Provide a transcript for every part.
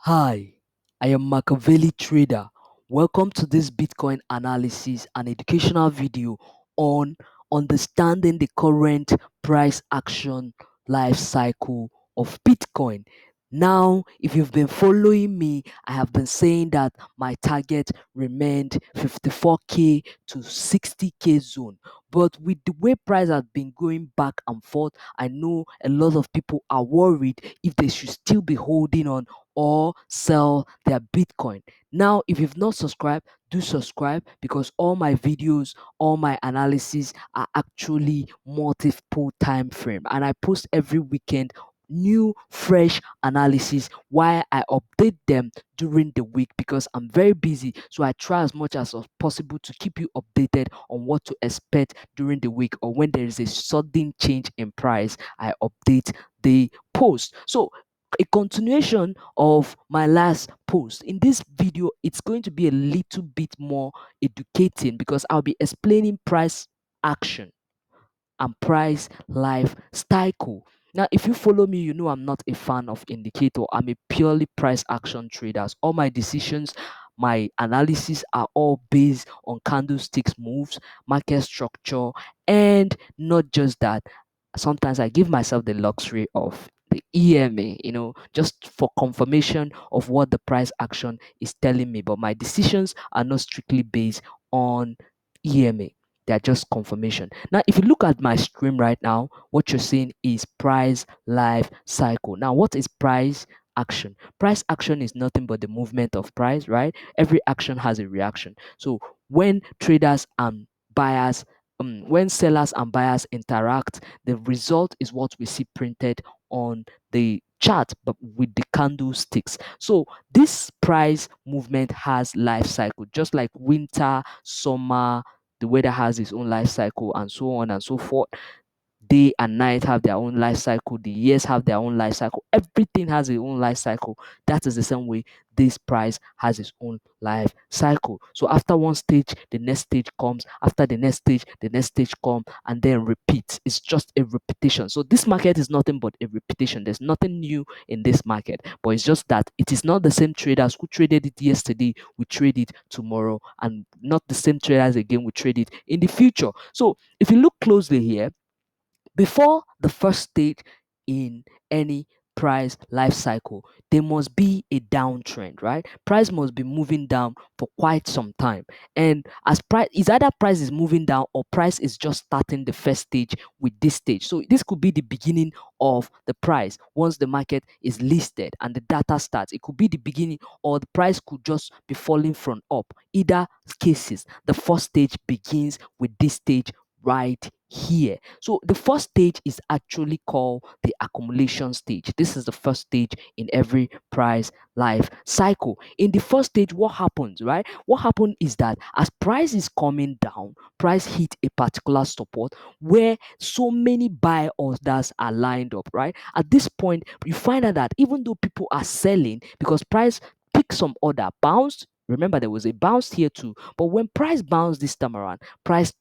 Hi, I am Machiavelli Trader. Welcome to this Bitcoin analysis and educational video on understanding the current price action life cycle of Bitcoin. Now, if you've been following me, I have been saying that my target remained 54k to 60k zone. But with the way price has been going back and forth, I know a lot of people are worried if they should still be holding on or sell their Bitcoin. Now, if you've not subscribed, do subscribe because all my videos, all my analysis are actually multiple time frame and I post every weekend new fresh analysis while I update them during the week because I'm very busy, so I try as much as possible to keep you updated on what to expect during the week, or when there is a sudden change in price I update the post. So a continuation of my last post. In this video, it's going to be a little bit more educating because I'll be explaining price action and price life cycle. Now, if you follow me, you know I'm not a fan of indicator. I'm a purely price action trader. All my decisions, my analysis are all based on candlesticks moves, market structure, and not just that. Sometimes I give myself the luxury of the EMA, just for confirmation of what the price action is telling me. But my decisions are not strictly based on EMA. They're just confirmation. Now, if you look at my screen right now, what you're seeing is price life cycle. Now, what is price action? Price action is nothing but the movement of price, right? Every action has a reaction. So when traders and buyers, when sellers and buyers interact, the result is what we see printed on the chart, but with the candlesticks. So this price movement has life cycle, just like winter, summer, the weather has its own life cycle, and so on and so forth. Day and night have their own life cycle, the years have their own life cycle, everything has its own life cycle. That is the same way this price has its own life cycle. So after one stage, the next stage comes, after the next stage, the next stage comes, and then repeats. It's just a repetition. So this market is nothing but a repetition. There's nothing new in this market, but it's just that it is not the same traders who traded it yesterday we trade it tomorrow, and not the same traders again we trade it in the future. So if you look closely here, before the first stage in any price life cycle, there must be a downtrend, right? Price must be moving down for quite some time. And as price is either price is moving down or price is just starting the first stage with this stage. So this could be the beginning of the price once the market is listed and the data starts. It could be the beginning, or the price could just be falling from up. Either cases, the first stage begins with this stage right here. So the first stage is actually called the accumulation stage. This is the first stage in every price life cycle. In the first stage, what happens, right? What happens is that as price is coming down, price hit a particular support where so many buy orders are lined up, right? At this point, you find out that even though people are selling because price picked some order, bounced. Remember, there was a bounce here too. But when price bounced this time around, price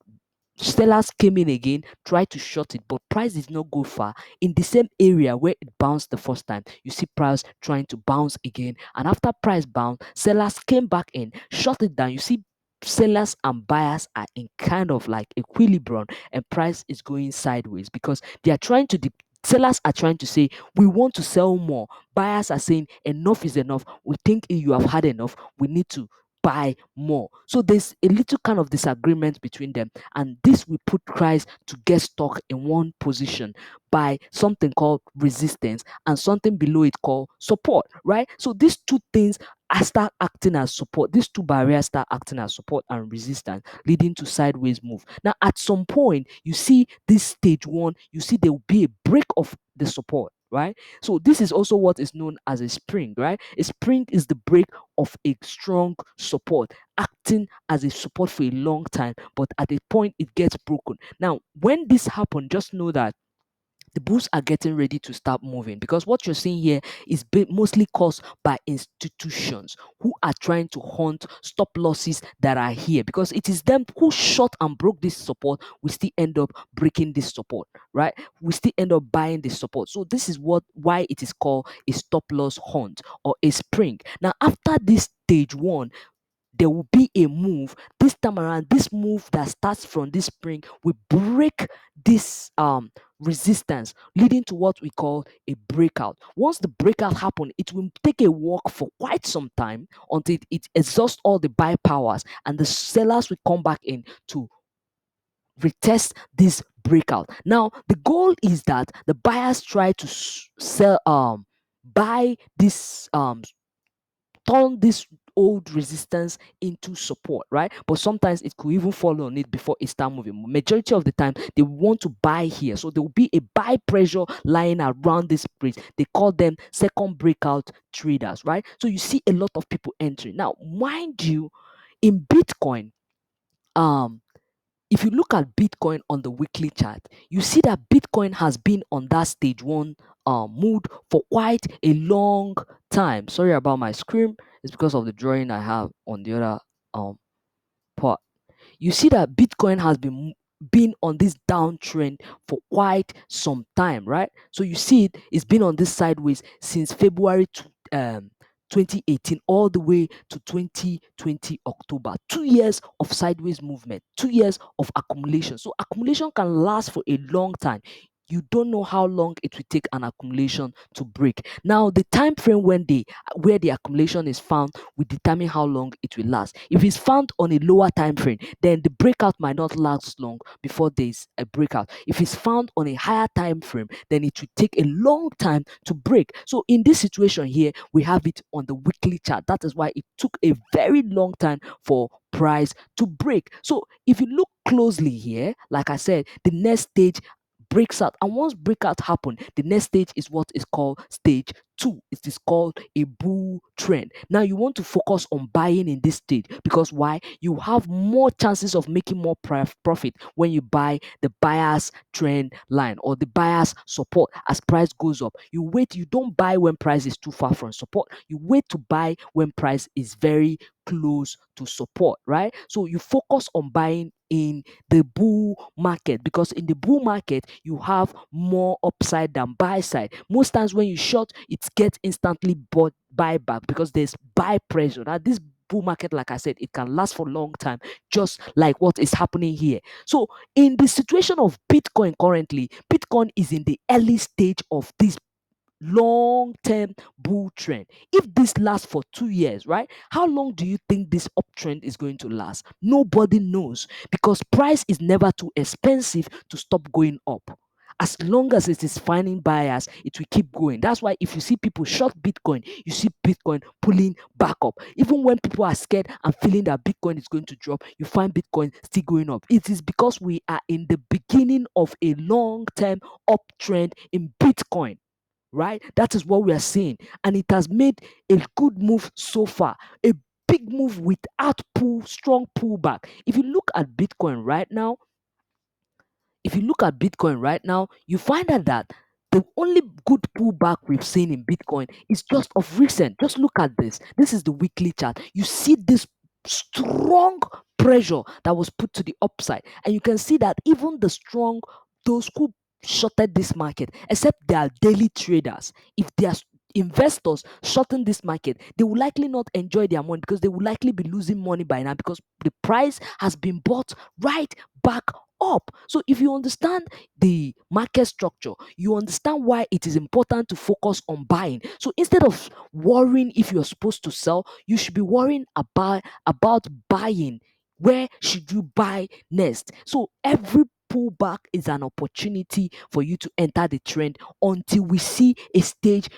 sellers came in again, tried to short it, but price did not go far. In the same area where it bounced the first time, you see price trying to bounce again. And after price bounce, sellers came back in, shut it down. You see sellers and buyers are in kind of like equilibrium, and price is going sideways because they are trying to sellers are trying to say we want to sell more. Buyers are saying enough is enough. We think you have had enough. We need to buy more. So there's a little kind of disagreement between them, and this will put Christ to get stuck in one position by something called resistance and something below it called support, right? So these two things start acting as support. These two barriers start acting as support and resistance, leading to sideways move. Now, at some point, you see this stage one, you see there will be a break of the support, right? So this is also what is known as a spring, right? A spring is the break of a strong support, acting as a support for a long time, but at a point it gets broken. Now, when this happens, just know that the bulls are getting ready to start moving, because what you're seeing here is mostly caused by institutions who are trying to hunt stop losses that are here, because it is them who shot and broke this support. We still end up breaking this support, right? We still end up buying this support. So this is why it is called a stop loss hunt or a spring. Now after this stage one, there will be a move. This time around, this move that starts from this spring will break this resistance, leading to what we call a breakout. Once the breakout happen, it will take a walk for quite some time until it exhausts all the buy powers, and the sellers will come back in to retest this breakout. Now the goal is that the buyers try to sell buy this turn this old resistance into support, right? But sometimes it could even fall on it before it start moving. Majority of the time, they want to buy here. So there will be a buy pressure lying around this place. They call them second breakout traders, right? So you see a lot of people entering. Now, mind you, in Bitcoin, um, if you look at Bitcoin on the weekly chart, you see that Bitcoin has been on that stage one mood for quite a long time. Sorry about my screen. It's because of the drawing I have on the other um part. You see that Bitcoin has been on this downtrend for quite some time, right? So you see it's been on this sideways since February 2018 all the way to 2020 October. 2 years of sideways movement, 2 years of accumulation. So accumulation can last for a long time. You don't know how long it will take an accumulation to break. Now, the time frame where the accumulation is found will determine how long it will last. If it's found on a lower time frame, then the breakout might not last long before there's a breakout. If it's found on a higher time frame, then it will take a long time to break. So in this situation here, we have it on the weekly chart. That is why it took a very long time for price to break. So if you look closely here, like I said, the next stage breaks out, and once breakout happen, the next stage is what is called stage two. It is called a bull trend. Now you want to focus on buying in this stage, because why? You have more chances of making more profit when you buy the buyer's trend line or the buyer's support. As price goes up, you don't buy when price is too far from support. You wait to buy when price is very close to support, right? So you focus on buying in the bull market, because in the bull market you have more upside than buy side. Most times when you short, it gets instantly bought buy back, because there's buy pressure. Now this bull market, like I said, it can last for a long time, just like what is happening here. So in the situation of Bitcoin currently, Bitcoin is in the early stage of this long-term bull trend. If this lasts for 2 years, right? How long do you think this uptrend is going to last? Nobody knows, because price is never too expensive to stop going up. As long as it is finding buyers, it will keep going. That's why if you see people short Bitcoin, you see Bitcoin pulling back up. Even when people are scared and feeling that Bitcoin is going to drop, you find Bitcoin still going up. It is because we are in the beginning of a long-term uptrend in Bitcoin, right? That is what we are seeing. And it has made a good move so far, a big move without strong pullback. If you look at Bitcoin right now, you find out that the only good pullback we've seen in Bitcoin is just of recent. Just look at this. This is the weekly chart. You see this strong pressure that was put to the upside. And you can see that even those who shorted this market, except they are daily traders, if they are investors shorting this market, they will likely not enjoy their money, because they will likely be losing money by now, because the price has been bought right back up. So if you understand the market structure, you understand why it is important to focus on buying. So instead of worrying if you're supposed to sell, you should be worrying about buying. Where should you buy next? So every pullback is an opportunity for you to enter the trend until we see a stage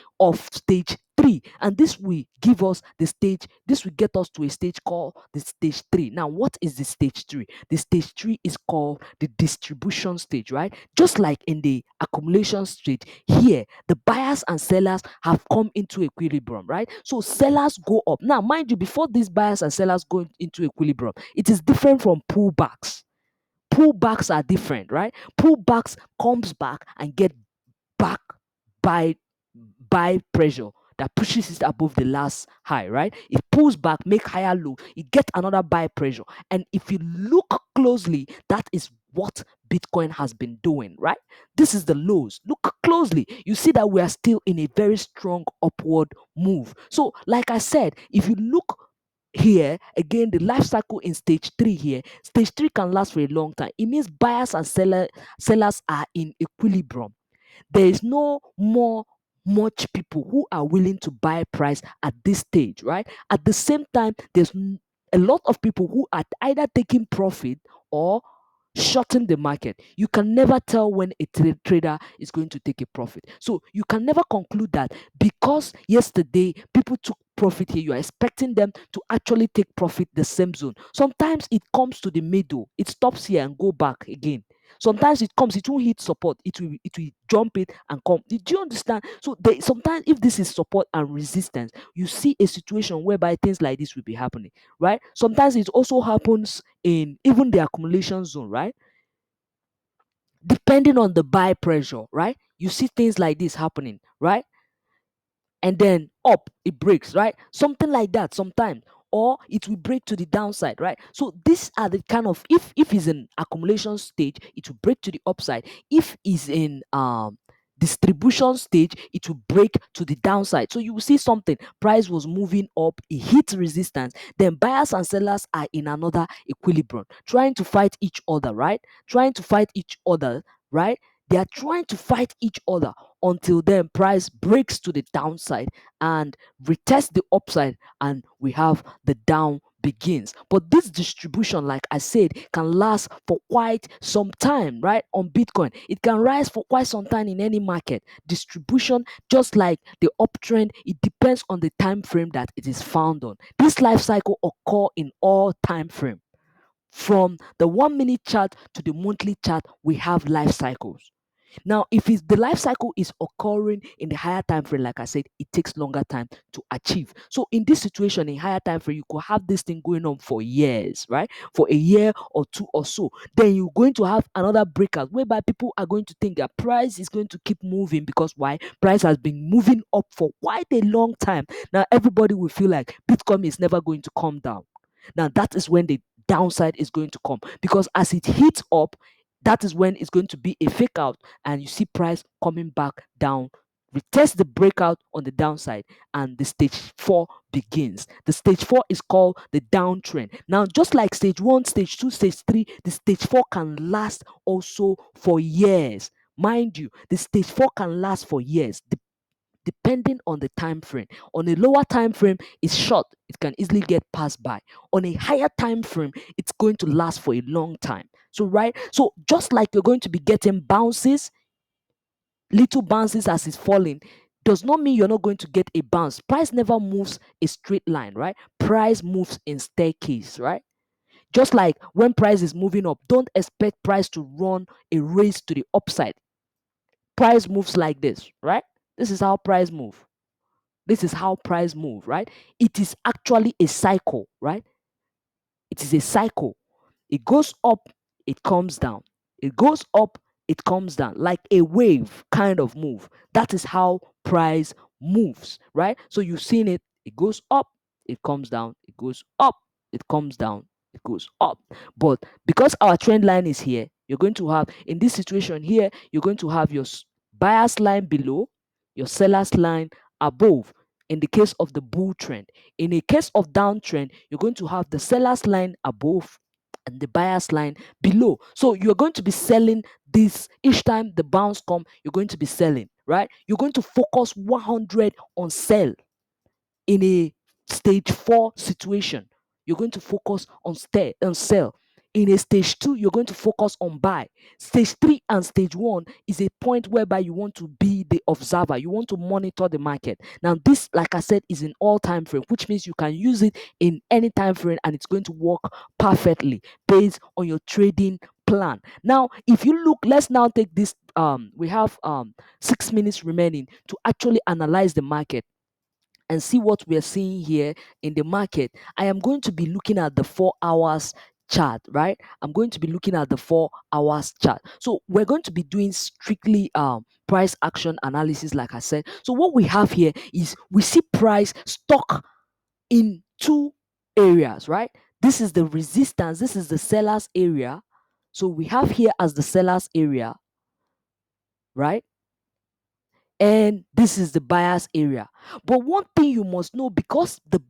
three, and this will give us this will get us to a stage called the stage three. Now what is the stage three? The stage three is called the distribution stage, right? Just like in the accumulation stage, here the buyers and sellers have come into equilibrium, right? So sellers go up. Now mind you, before these buyers and sellers go into equilibrium, it is different from pullbacks. Pullbacks are different, right? Pullbacks comes back and get back by pressure that pushes it above the last high, right? It pulls back, make higher low, it get another buy pressure. And if you look closely, that is what Bitcoin has been doing, right? This is the lows. Look closely. You see that we are still in a very strong upward move. So, like I said, if you look here again, the life cycle in stage 3 here, stage 3 can last for a long time. It means buyers and sellers are in equilibrium. There is no more much people who are willing to buy price at this stage, right? At the same time, there's a lot of people who are either taking profit or shorting the market. You can never tell when a trader is going to take a profit. So you can never conclude that because yesterday people took profit here, you are expecting them to actually take profit the same zone. Sometimes it comes to the middle, it stops here and go back again. Sometimes it comes, it won't hit support, it will jump it and come. Did you understand? So sometimes if this is support and resistance, you see a situation whereby things like this will be happening, right? Sometimes it also happens in even the accumulation zone, right? Depending on the buy pressure, right? You see things like this happening, right? And then up it breaks, right? Something like that sometimes, or it will break to the downside, right? So these are the kind of, if it's in accumulation stage, it will break to the upside. If it's in distribution stage, it will break to the downside. So you will see something, price was moving up, it hit resistance, then buyers and sellers are in another equilibrium, trying to fight each other, right? Trying to fight each other, right? They are trying to fight each other until then price breaks to the downside and retest the upside, and we have the down begins. But this distribution, like I said, can last for quite some time, right? On Bitcoin, it can rise for quite some time in any market. Distribution, just like the uptrend, it depends on the time frame that it is found on. This life cycle occur in all time frame. From the 1 minute chart to the monthly chart, we have life cycles. Now, if the life cycle is occurring in the higher time frame, like I said, it takes longer time to achieve. So in this situation, in higher time frame, you could have this thing going on for years, right? For a year or two or so. Then you're going to have another breakout whereby people are going to think that price is going to keep moving, because why? Price has been moving up for quite a long time. Now everybody will feel like Bitcoin is never going to come down. Now that is when the downside is going to come, because as it hits up, that is when it's going to be a fake out, and you see price coming back down, retest the breakout on the downside, and the stage 4 begins. The stage 4 is called the downtrend. Now, just like stage 1, stage 2, stage 3, the stage 4 can last also for years. Mind you, the stage 4 can last for years, depending on the time frame. On a lower time frame, it's short, it can easily get passed by. On a higher time frame, it's going to last for a long time. So, right, so just like you're going to be getting bounces, little bounces as it's falling, does not mean you're not going to get a bounce. Price never moves a straight line, right? Price moves in staircase, right? Just like when price is moving up, don't expect price to run a race to the upside. Price moves like this, right? This is how price move. This is how price move, right? It is actually a cycle, right? It is a cycle. It goes up, it comes down. It goes up, it comes down, like a wave kind of move. That is how price moves, right? So you've seen it. It goes up, it comes down, it goes up, it comes down, it goes up. But because our trend line is here, you're going to have, in this situation here, you're going to have your buyer's line below, your seller's line above, in the case of the bull trend. In a case of downtrend, you're going to have the seller's line above and the buyer's line below. So you're going to be selling this each time the bounce come, you're going to be selling, right? You're going to focus 100 on sell. In a stage 4 situation, you're going to focus on stay and sell. In a stage 2, you're going to focus on buy. Stage 3 and stage 1 is a point whereby you want to be the observer, you want to monitor the market. Now this, like I said, is in all time frame, which means you can use it in any time frame and it's going to work perfectly based on your trading plan. Now if you look, let's now take this, we have 6 minutes remaining to actually analyze the market and see what we are seeing here in the market. I am going to be looking at the 4 hours chart, right? I'm going to be looking at the 4 hours chart. So we're going to be doing strictly price action analysis, like I said. So what we have here is we see price stuck in two areas, right? This is the resistance, this is the seller's area. So we have here as the seller's area, right? And this is the buyer's area. But one thing you must know, because the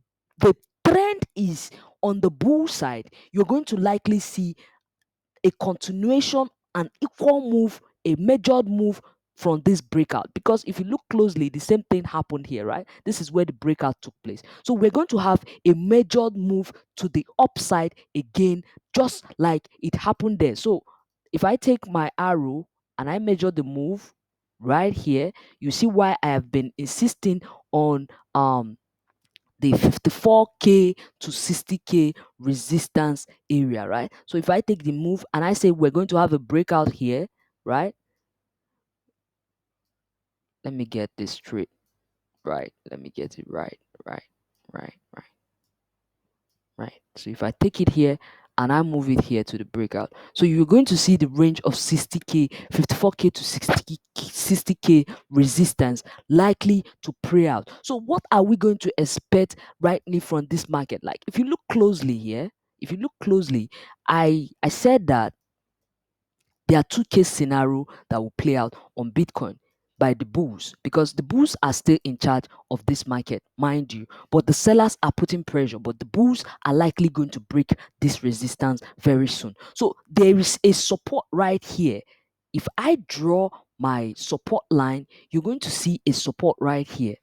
trend is on the bull side, you're going to likely see a continuation, an equal move, a measured move from this breakout. Because if you look closely, the same thing happened here, right? This is where the breakout took place. So we're going to have a measured move to the upside again, just like it happened there. So if I take my arrow and I measure the move right here, you see why I have been insisting on the 54k to 60k resistance area, right? So if I take the move and I say we're going to have a breakout here, right? Let me get this straight, right? Let me get it right, right, right, right, right. So if I take it here and I move it here to the breakout, so you're going to see the range of 60k, 54k to 60k resistance likely to play out. So what are we going to expect right now from this market? Like if you look closely here, if you look closely, I said that there are two case scenario that will play out on Bitcoin by the bulls, because the bulls are still in charge of this market, mind you, but the sellers are putting pressure, but the bulls are likely going to break this resistance very soon. So there is a support right here. If I draw my support line, you're going to see a support right here,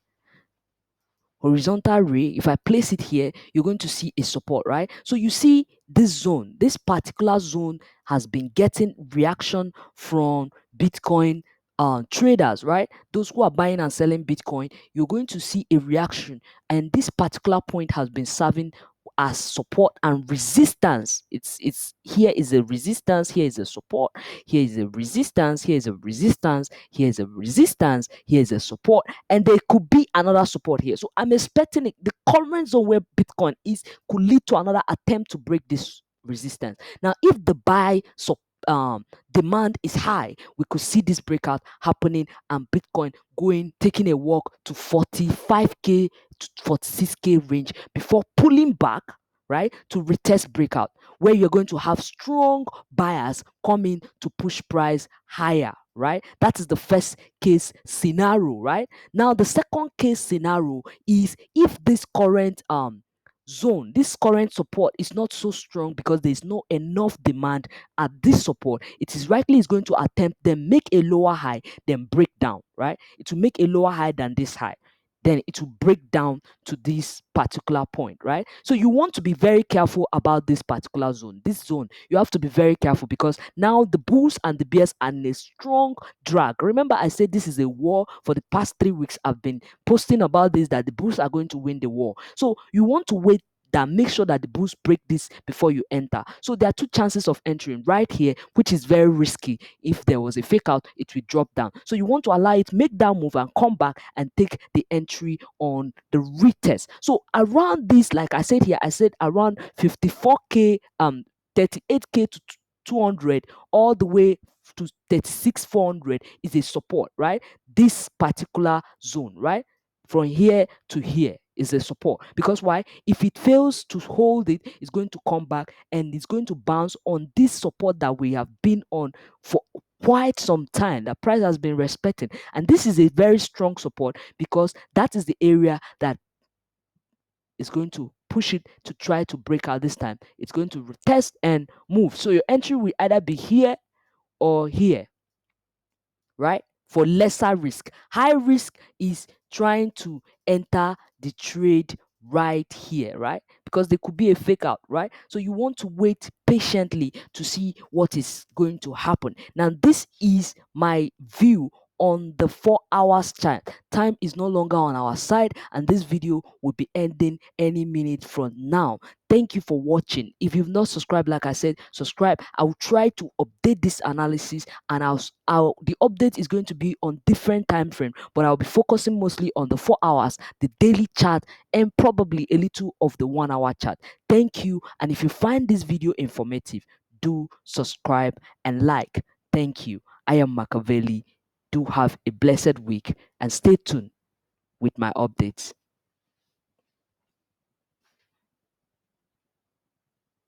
horizontal ray. If I place it here, you're going to see a support, right? So you see this zone, this particular zone has been getting reaction from Bitcoin traders, right? Those who are buying and selling Bitcoin, you're going to see a reaction, and this particular point has been serving as support and resistance. It's here is a resistance, here is a support, here is a resistance, here is a resistance, here is a resistance, here is a support, and there could be another support here. So I'm expecting the current zone where Bitcoin is could lead to another attempt to break this resistance. Now, if the demand is high, we could see this breakout happening and Bitcoin taking a walk to 45k to 46k range before pulling back, right, to retest breakout, where you're going to have strong buyers coming to push price higher, right? That is the first case scenario, right? Now the second case scenario is if this current zone, this current support is not so strong because there is no enough demand at this support, it is likely is going to attempt then make a lower high, then break down, right? It will make a lower high than this high, then it will break down to this particular point, right? So you want to be very careful about this particular zone. This zone, you have to be very careful because now the bulls and the bears are in a strong drag. Remember, I said this is a war. For the past 3 weeks, I've been posting about this, that the bulls are going to win the war. So you want to wait, that make sure that the bulls break this before you enter. So there are two chances of entering right here, which is very risky. If there was a fake out, it will drop down. So you want to allow it make that move and come back and take the entry on the retest. So around this, like I said here, I said around 54k, 38k to 200, all the way to 36,400 is a support, right? This particular zone, right? From here to here is a support, because why? If it fails to hold it, it's going to come back and it's going to bounce on this support that we have been on for quite some time. The price has been respecting, and this is a very strong support because that is the area that is going to push it to try to break out. This time it's going to retest and move, so your entry will either be here or here, right? For lesser risk. High risk is trying to enter the trade right here, right? Because there could be a fake out, right? So you want to wait patiently to see what is going to happen. Now, this is my view on the 4 hours chart. Time is no longer on our side, and this video will be ending any minute from now. Thank you for watching. If you've not subscribed, like I said, subscribe. I will try to update this analysis, and the update is going to be on different time frame, but I'll be focusing mostly on the 4 hours, the daily chart, and probably a little of the 1 hour chart. Thank you, and if you find this video informative, do subscribe and like. Thank you. I am Machiavelli. Do have a blessed week and stay tuned with my updates.